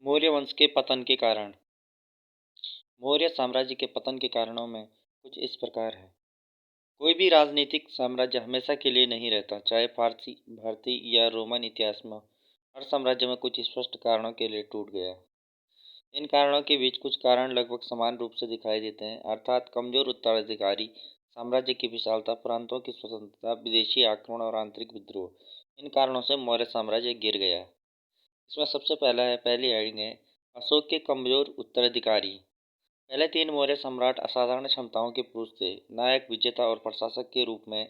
मौर्य वंश के पतन के कारण। मौर्य साम्राज्य के पतन के कारणों में कुछ इस प्रकार है। कोई भी राजनीतिक साम्राज्य हमेशा के लिए नहीं रहता, चाहे फारसी, भारतीय या रोमन इतिहास में हर साम्राज्य में कुछ स्पष्ट कारणों के लिए टूट गया। इन कारणों के बीच कुछ कारण लगभग समान रूप से दिखाई देते हैं, अर्थात कमजोर उत्तराधिकारी, साम्राज्य की विशालता, प्रांतों की स्वतंत्रता, विदेशी आक्रमण और आंतरिक विद्रोह। इन कारणों से मौर्य साम्राज्य गिर गया। इसमें सबसे पहली हेडिंग है अशोक के कमजोर उत्तराधिकारी। पहले तीन मौर्य सम्राट असाधारण क्षमताओं के पुरुष थे। नायक, विजेता और प्रशासक के रूप में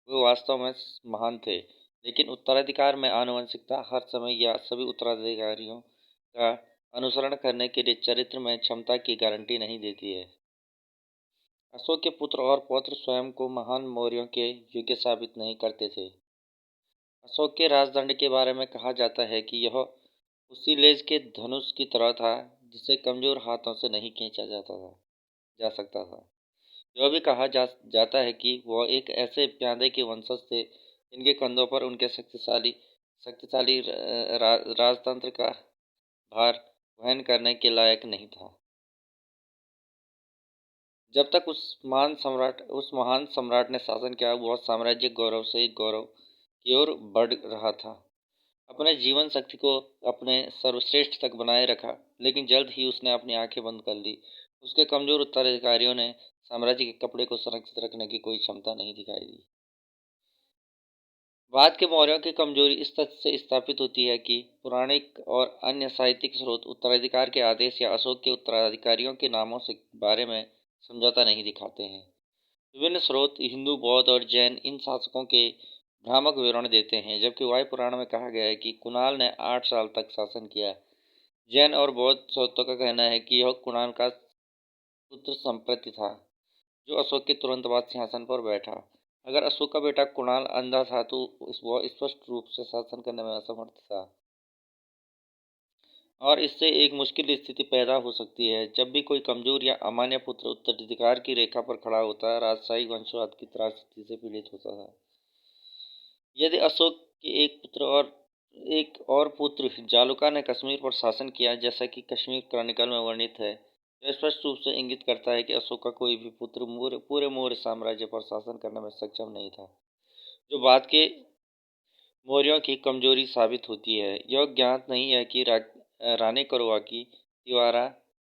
वे वास्तव में महान थे, लेकिन उत्तराधिकार में आनुवंशिकता हर समय या सभी उत्तराधिकारियों का अनुसरण करने के लिए चरित्र में क्षमता की गारंटी नहीं देती है। अशोक के पुत्र और पौत्र स्वयं को महान मौर्यों के योग्य साबित नहीं करते थे। अशोक के राजदंड के बारे में कहा जाता है कि यह उसी लेज के धनुष की तरह था जिसे कमजोर हाथों से नहीं खींचा जा सकता था। यह भी कहा जाता है कि वह एक ऐसे प्यादे के वंशज थे जिनके कंधों पर उनके शक्तिशाली शक्तिशाली राजतंत्र का भार वहन करने के लायक नहीं था। जब तक उस महान सम्राट ने शासन किया, वह साम्राज्य गौरव से गौरव की ओर बढ़ रहा था। अपने जीवन शक्ति को अपने सर्वश्रेष्ठ तक बनाए रखा, लेकिन जल्द ही उसने अपनी आंखें बंद कर ली। उसके कमजोर उत्तराधिकारियों ने साम्राज्य के कपड़े को संरक्षित रखने की कोई क्षमता नहीं दिखाई दी। बाद के मौर्यों की कमजोरी इस तथ्य से स्थापित होती है कि पौराणिक और अन्य साहित्यिक स्रोत उत्तराधिकार के आदेश या अशोक के उत्तराधिकारियों के नामों से बारे में समझौता नहीं दिखाते हैं। विभिन्न स्रोत हिंदू, बौद्ध और जैन इन शासकों के भ्रामक विवरण देते हैं, जबकि वायु पुराण में कहा गया है कि कुणाल ने 8 साल तक शासन किया। जैन और बौद्ध स्रोतों का कहना है कि यह कुणाल का पुत्र संप्रति था, जो अशोक के तुरंत बाद सिंहासन पर बैठा। अगर अशोक का बेटा कुणाल अंधा था तो वह स्पष्ट रूप से शासन करने में असमर्थ था, और इससे एक मुश्किल स्थिति पैदा हो सकती है। जब भी कोई कमजोर या अमान्य पुत्र उत्तराधिकार की रेखा पर खड़ा होता, राजशाही वंशवाद की त्रासदी से पीड़ित होता था। यदि अशोक के एक और पुत्र जालुका ने कश्मीर पर शासन किया, जैसा कि कश्मीर क्रॉनिकल में वर्णित है, यह स्पष्ट रूप से इंगित करता है कि अशोक का कोई भी पुत्र पूरे मौर्य साम्राज्य पर शासन करने में सक्षम नहीं था, जो बाद के मौर्यों की कमजोरी साबित होती है। यह ज्ञात नहीं है कि रानी करोवाकी तिवारा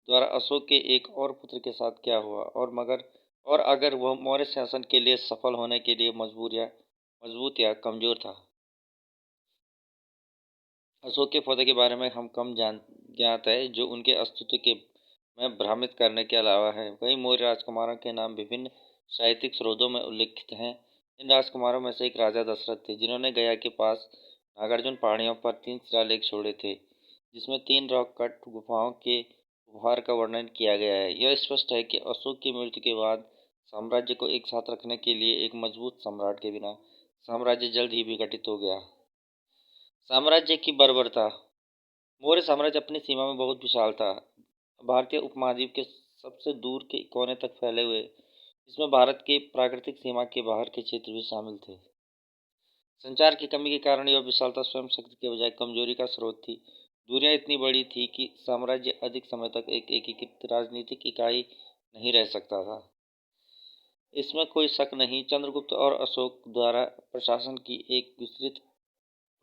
द्वारा अशोक के एक और पुत्र के साथ क्या हुआ, और अगर वह मौर्य शासन के लिए सफल होने के लिए मजबूत या कमजोर था। अशोक के पौधे के बारे में हम कम ज्ञात है, जो उनके अस्तित्व के में भ्रमित करने के अलावा है। कई मौर्य राजकुमारों के नाम विभिन्न साहित्यिक स्रोतों में उल्लिखित हैं। इन राजकुमारों में से एक राजा दशरथ थे, जिन्होंने गया के पास नागार्जुन पहाड़ियों पर 3 शिलालेख छोड़े थे, जिसमें 3 रॉक कट गुफाओं के उपहार का वर्णन किया गया है। यह स्पष्ट है कि अशोक की मृत्यु के बाद साम्राज्य को एक साथ रखने के लिए एक मजबूत सम्राट के बिना साम्राज्य जल्द ही विघटित हो गया। साम्राज्य की बर्बरता। मौर्य साम्राज्य अपनी सीमा में बहुत विशाल था। भारतीय उपमहाद्वीप के सबसे दूर के कोने तक फैले हुए, इसमें भारत की प्राकृतिक सीमा के बाहर के क्षेत्र भी शामिल थे। संचार की कमी के कारण यह विशालता स्वयं शक्ति के बजाय कमजोरी का स्रोत थी। दूरियां इतनी बड़ी थी कि साम्राज्य अधिक समय तक एक एकीकृत राजनीतिक इकाई नहीं रह सकता था। इसमें कोई शक नहीं, चंद्रगुप्त और अशोक द्वारा प्रशासन की एक विस्तृत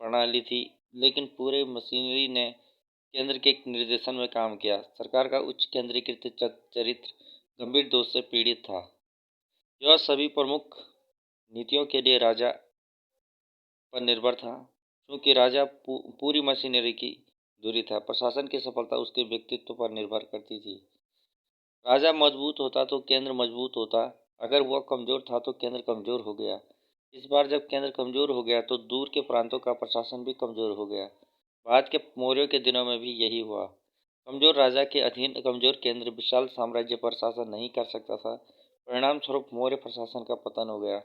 प्रणाली थी, लेकिन पूरे मशीनरी ने केंद्र के निर्देशन में काम किया। सरकार का उच्च केंद्रीकृत चरित्र गंभीर दोष से पीड़ित था। यह सभी प्रमुख नीतियों के लिए राजा पर निर्भर था। क्योंकि राजा पूरी मशीनरी की धुरी था, प्रशासन की सफलता उसके व्यक्तित्व पर निर्भर करती थी। राजा मजबूत होता तो केंद्र मजबूत होता, अगर वह कमजोर था तो केंद्र कमजोर हो गया। इस बार जब केंद्र कमजोर हो गया तो दूर के प्रांतों का प्रशासन भी कमजोर हो गया। बाद के मौर्यों के दिनों में भी यही हुआ। कमजोर राजा के अधीन कमजोर केंद्र विशाल साम्राज्य पर शासन नहीं कर सकता था। परिणाम स्वरूप मौर्य प्रशासन का पतन हो गया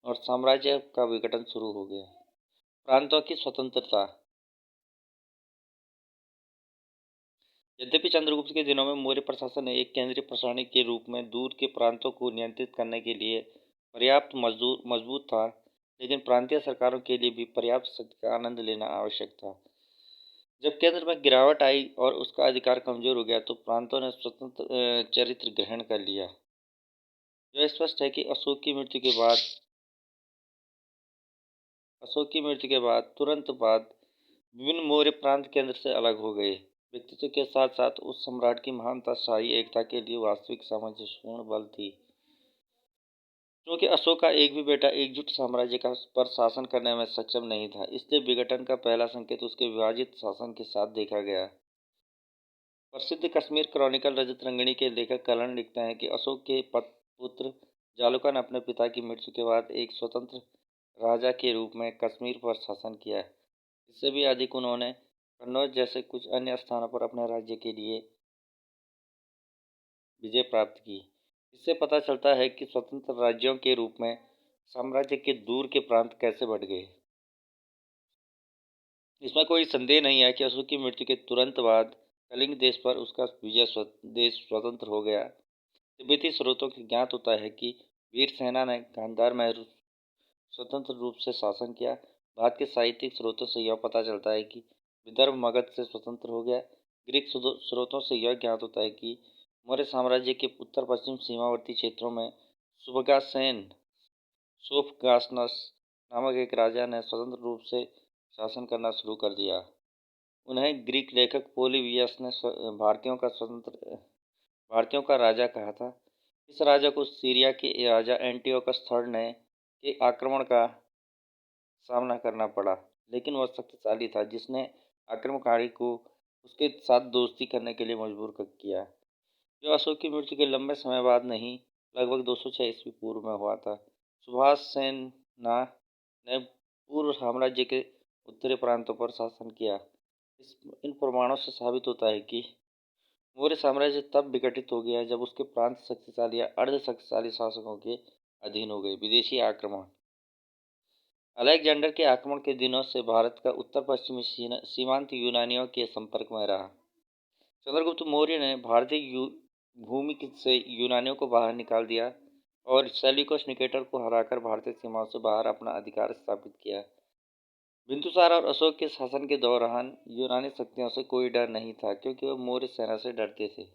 और साम्राज्य का विघटन शुरू हो गया। प्रांतों की स्वतंत्रता। यद्यपि चंद्रगुप्त के दिनों में मौर्य प्रशासन ने एक केंद्रीय प्रशासनिक के रूप में दूर के प्रांतों को नियंत्रित करने के लिए पर्याप्त मजबूत था, लेकिन प्रांतीय सरकारों के लिए भी पर्याप्त शक्ति का आनंद लेना आवश्यक था। जब केंद्र में गिरावट आई और उसका अधिकार कमजोर हो गया तो प्रांतों ने स्वतंत्र चरित्र ग्रहण कर लिया। यह स्पष्ट है कि अशोक की मृत्यु के बाद तुरंत बाद विभिन्न मौर्य प्रांत केंद्र से अलग हो गए। व्यक्तित्व के साथ साथ उस सम्राट की महानता शाही एकता के लिए वास्तविक सामंजस्यपूर्ण बल थी। क्योंकि अशोक का एक भी बेटा एकजुट साम्राज्य का पर शासन करने में सक्षम नहीं था, इसलिए विघटन का पहला संकेत उसके विभाजित शासन के साथ देखा गया। प्रसिद्ध कश्मीर क्रॉनिकल रजत रंगिणी के लेखक कलन लिखते हैं कि अशोक के पुत्र जालुका ने अपने पिता की मृत्यु के बाद एक स्वतंत्र राजा के रूप में कश्मीर पर शासन किया। इससे भी अधिक उन्होंने कन्नौज जैसे कुछ अन्य स्थानों पर अपने राज्य के लिए विजय प्राप्त की। इससे पता चलता है कि स्वतंत्र राज्यों के रूप में साम्राज्य के दूर के प्रांत कैसे बढ़ गए। इसमें कोई संदेह नहीं है कि अशोक की मृत्यु के तुरंत बाद कलिंग देश पर उसका देश स्वतंत्र हो गया। तिब्बती स्रोतों से ज्ञात होता है कि वीर सेना ने गांधार में स्वतंत्र रूप से शासन किया। भारत के साहित्यिक स्रोतों से यह पता चलता है कि विदर्भ मगध से स्वतंत्र हो गया। ग्रीक स्रोतों से यह ज्ञात होता है कि मौर्य साम्राज्य के उत्तर पश्चिम सीमावर्ती क्षेत्रों में सुबगासेन सोफगासनस नामक एक राजा ने स्वतंत्र रूप से शासन करना शुरू कर दिया। उन्हें ग्रीक लेखक पोलिबियस ने भारतीयों का राजा कहा था। इस राजा को सीरिया के राजा एंटियोकस थर्ड ने के आक्रमण का सामना करना पड़ा, लेकिन वह शक्तिशाली था, जिसने आक्रमणकारी को उसके साथ दोस्ती करने के लिए मजबूर किया। यह अशोक की मृत्यु के लंबे समय बाद नहीं, लगभग 206 ईस्वी पूर्व में हुआ था। सुभाष सेना ने पूर्व साम्राज्य के उत्तरी प्रांतों पर शासन किया। इन प्रमाणों से साबित होता है कि मौर्य साम्राज्य तब विघटित हो गया जब उसके प्रांत शक्तिशाली या अर्ध शक्तिशाली शासकों के अधीन हो गए। विदेशी आक्रमण। अलेक्जेंडर के आक्रमण के दिनों से भारत का उत्तर पश्चिमी सीमांत यूनानियों के संपर्क में रहा। चंद्रगुप्त मौर्य ने भारतीय भूमि से यूनानियों को बाहर निकाल दिया और सेल्यूकस निकेटर को हराकर भारतीय सीमाओं से बाहर अपना अधिकार स्थापित किया। बिंदुसार और अशोक के शासन के दौरान यूनानी शक्तियों से कोई डर नहीं था, क्योंकि वे मौर्य सेना से डरते थे।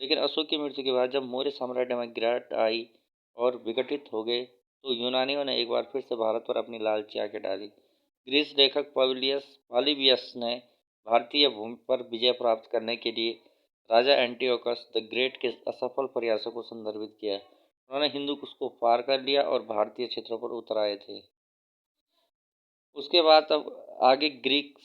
लेकिन अशोक की मृत्यु के बाद जब मौर्य साम्राज्य में गिरावट आई और विघटित हो गए, तो यूनानियों ने एक बार फिर से भारत पर अपनी लालची आंखें डाली। ग्रीस लेखक पॉलिबियस ने भारतीय भूमि पर विजय प्राप्त करने के लिए राजा एंटियोकस द ग्रेट के असफल प्रयासों को संदर्भित किया। उन्होंने हिंदू कुश को पार कर लिया और भारतीय क्षेत्रों पर उतर आए थे। उसके बाद अब आगे ग्रीक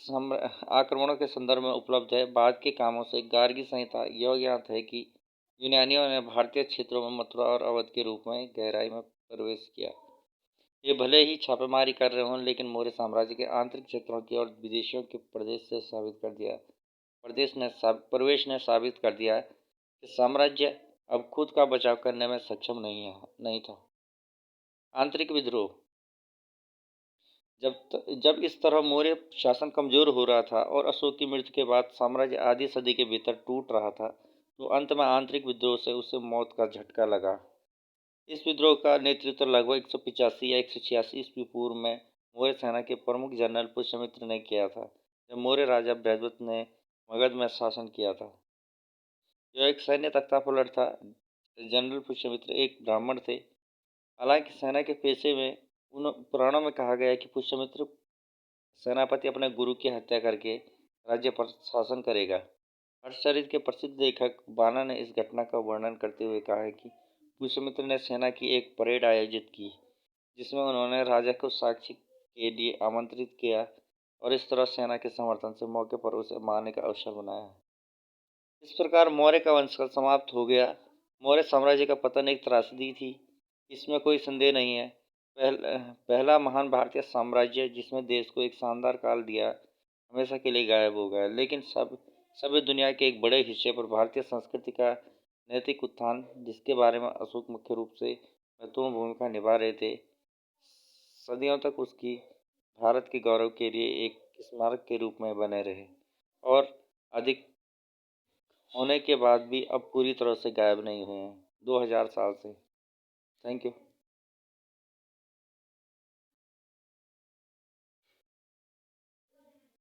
आक्रमणों के संदर्भ में उपलब्ध है। बाद के कामों से गार्गी संहिता यह ज्ञात है कि यूनानियों ने भारतीय क्षेत्रों में मथुरा और अवध के रूप में गहराई में प्रवेश किया। ये भले ही छापेमारी कर रहे हों, लेकिन मौर्य साम्राज्य के आंतरिक क्षेत्रों की और विदेशियों के प्रवेश ने साबित कर दिया कि साम्राज्य अब खुद का बचाव करने में सक्षम नहीं था। आंतरिक विद्रोह। जब इस तरह मौर्य शासन कमजोर हो रहा था और अशोक की मृत्यु के बाद साम्राज्य आधी सदी के भीतर टूट रहा था, तो अंत में आंतरिक विद्रोह से उसे मौत का झटका लगा। इस विद्रोह का नेतृत्व लगभग 185 या 186 ईस्वी पूर्व में मौर्य सेना के प्रमुख जनरल पुष्यमित्र ने किया था, जब मौर्य राजा बृहस्पति ने मगध में शासन किया था। यह एक सैन्य तख्तापलट था। जनरल पुष्यमित्र एक ब्राह्मण थे। हालांकि सेना के पेशे में उन पुराणों में कहा गया है कि पुष्यमित्र सेनापति अपने गुरु की हत्या करके राज्य पर शासन करेगा। हर्षचरित के प्रसिद्ध लेखक बाना ने इस घटना का वर्णन करते हुए कहा है कि पुष्यमित्र ने सेना की एक परेड आयोजित की, जिसमें उन्होंने राजा को साक्षी के लिए आमंत्रित किया और इस तरह सेना के समर्थन से मौके पर उसे मारने का अवसर बनाया। इस प्रकार मौर्य का वंशकाल समाप्त हो गया। मौर्य साम्राज्य का पतन एक त्रासदी थी, इसमें कोई संदेह नहीं है। पहला महान भारतीय साम्राज्य जिसमें देश को एक शानदार काल दिया, हमेशा के लिए गायब हो गया। लेकिन सभ्य दुनिया के एक बड़े हिस्से पर भारतीय संस्कृति का नैतिक उत्थान, जिसके बारे में अशोक मुख्य रूप से महत्वपूर्ण भूमिका निभा रहे थे, सदियों तक उसकी भारत के गौरव के लिए एक स्मारक के रूप में बने रहे और अधिक होने के बाद भी अब पूरी तरह से गायब नहीं हुए हैं 2000 साल से। Thank you.